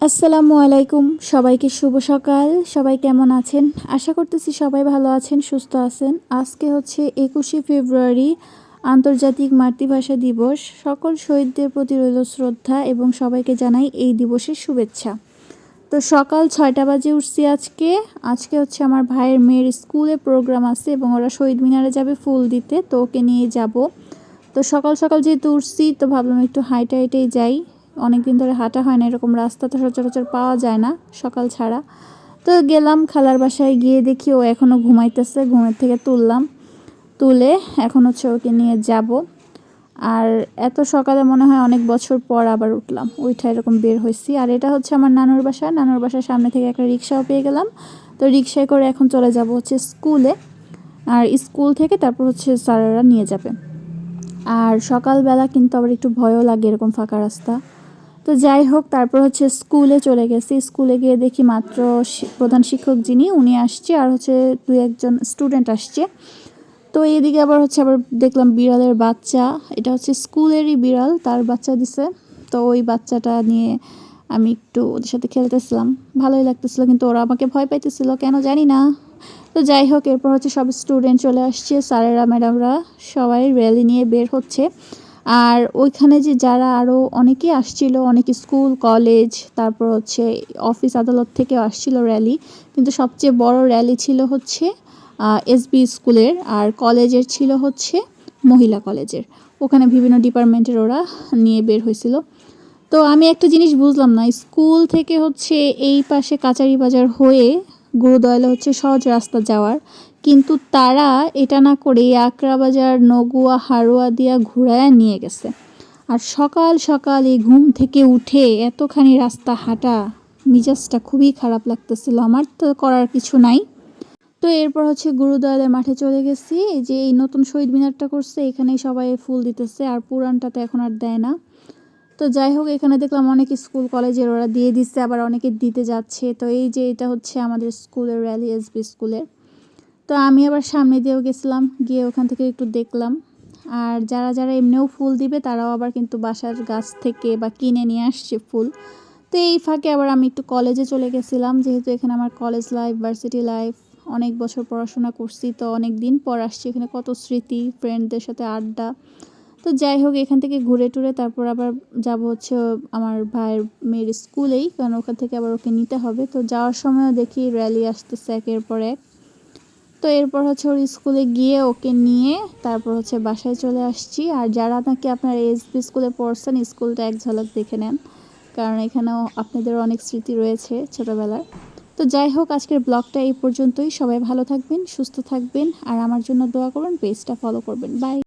আসসালামু আলাইকুম, সবাইকে শুভ সকাল। সবাই কেমন আছেন? আশা করতেছি সবাই ভালো আছেন, সুস্থ আছেন। আজকে হচ্ছে 21শে ফেব্রুয়ারি, আন্তর্জাতিক মাতৃভাষা দিবস। সকল শহীদদের প্রতি রইল শ্রদ্ধা এবং সবাইকে জানাই এই দিবসের শুভেচ্ছা। তো সকাল 6টা বাজে উঠছি আজকে হচ্ছে আমার ভাইয়ের মেয়ের স্কুলে প্রোগ্রাম আছে এবং ওরা শহীদ মিনারে যাবে ফুল দিতে, তো ওকে নিয়ে যাব। তো সকাল সকাল যেহেতু উঠছি, তো ভাবলাম একটু হাঁটাই যাই। অনেক দিন ধরে হাঁটা হয় না, এরকম রাস্তা তো সচরাচর পাওয়া যায় না সকাল ছাড়া। তো গেলাম খালার বাসায়, গিয়ে দেখি ও এখনও ঘুমাইতেছে। ঘুমের থেকে তুলে এখন হচ্ছে ওকে নিয়ে যাব। আর এত সকালে মনে হয় অনেক বছর পর আবার উঠলাম, ওইটা এরকম বের হয়েছি। আর এটা হচ্ছে আমার নানুর বাসার সামনে থেকে একটা রিক্সাও পেয়ে গেলাম। তো রিক্সায় করে এখন চলে যাব হচ্ছে স্কুলে। আর স্কুল থেকে তারপর হচ্ছে স্যারেরা নিয়ে যাবে। আর সকালবেলা কিন্তু আবার একটু ভয়ও লাগে এরকম ফাঁকা রাস্তা। তো যাই হোক, তারপর হচ্ছে স্কুলে চলে গেছি। স্কুলে গিয়ে দেখি মাত্র প্রধান শিক্ষক যিনি উনি আসছে, আর হচ্ছে 2-1জন স্টুডেন্ট আসছে। তো এদিকে আবার দেখলাম বিড়ালের বাচ্চা, এটা হচ্ছে স্কুলেরই বিড়াল, তার বাচ্চা দিছে। তো ওই বাচ্চাটা নিয়ে আমি একটু ওদের সাথে খেলতেছিলাম, ভালোই লাগতেছিল, কিন্তু ওরা আমাকে ভয় পাইতেছিল কেন জানি না। তো যাই হোক, এরপর হচ্ছে সব স্টুডেন্ট চলে আসছে, স্যারেরা ম্যাডামরা সবাই র্যালি নিয়ে বের হচ্ছে। আর ওইখানে যে যারা আরও অনেকেই আসছিল, অনেক স্কুল কলেজ তারপর হচ্ছে অফিস আদালত থেকেও আসছিল র্যালি, কিন্তু সবচেয়ে বড় র্যালি ছিল হচ্ছে এসবি স্কুলের, আর কলেজের ছিল হচ্ছে মহিলা কলেজের। ওখানে বিভিন্ন ডিপার্টমেন্টের ওরা নিয়ে বের হয়েছিল। তো আমি একটা জিনিস বুঝলাম না, স্কুল থেকে হচ্ছে এই পাশে কাচারি বাজার হয়ে গুরুদয়ালে হচ্ছে সহজ রাস্তা যাওয়ার, কিন্তু তারা এটা না করে আকরা বাজার নগুয়া হারোয়া দিয়া ঘুরায়া নিয়ে গেছে। আর সকাল সকাল এই ঘুম থেকে উঠে এতখানি রাস্তা হাঁটা, মিজাজটা খুবই খারাপ লাগতেছিল। আমার তো করার কিছু নাই। তো এরপর হচ্ছে গুরুদয়ালের মাঠে চলে গেছি। এই যে এই নতুন শহীদ মিনারটা করছে, এখানেই সবাই ফুল দিতেছে, আর পুরানটাতে এখন আর দেয় না। তো যাই হোক, এখানে দেখলাম অনেক স্কুল কলেজের ওরা দিয়ে দিচ্ছে, আবার অনেকে দিতে যাচ্ছে। তো এই যে এটা হচ্ছে আমাদের স্কুলের র্যালি, এসবি স্কুলের। তো আমি আবার সামনে দিয়েও গেছিলাম, গিয়ে ওখান থেকে একটু দেখলাম। আর যারা যারা এমনিও ফুল দিবে তারাও আবার কিন্তু বাসার গাছ থেকে বা কিনে নিয়ে আসছে ফুল। তো এই ফাঁকে আবার আমি একটু কলেজে চলে গেছিলাম, যেহেতু এখানে আমার কলেজ লাইফ, ভার্সিটি লাইফ, অনেক বছর পড়াশোনা করছি, তো অনেক দিন পর আসছি এখানে, কত স্মৃতি, ফ্রেন্ডদের সাথে আড্ডা। তো যাই হোক, এখান থেকে ঘুরে টুরে তারপর আবার যাব হচ্ছে আমার ভাইয়ের মেয়ের স্কুলেই, কারণ ওখান থেকে আবার ওকে নিতে হবে। তো যাওয়ার সময়ও দেখি র্যালি আসতেছে একের পর এক। তো এরপর হচ্ছে ওর স্কুলে গিয়ে ওকে নিয়ে তারপর হচ্ছে বাসায় চলে আসছি। আর যারা নাকি আপনার এসবি স্কুলে পড়ছেন, স্কুলটা এক ঝলক দেখে নেন, কারণ এখানেও আপনাদের অনেক স্মৃতি রয়েছে ছোটোবেলার। তো যাই হোক, আজকের ব্লগটা এই পর্যন্তই। সবাই ভালো থাকবেন, সুস্থ থাকবেন, আর আমার জন্য দোয়া করবেন, পেজটা ফলো করবেন। বাই।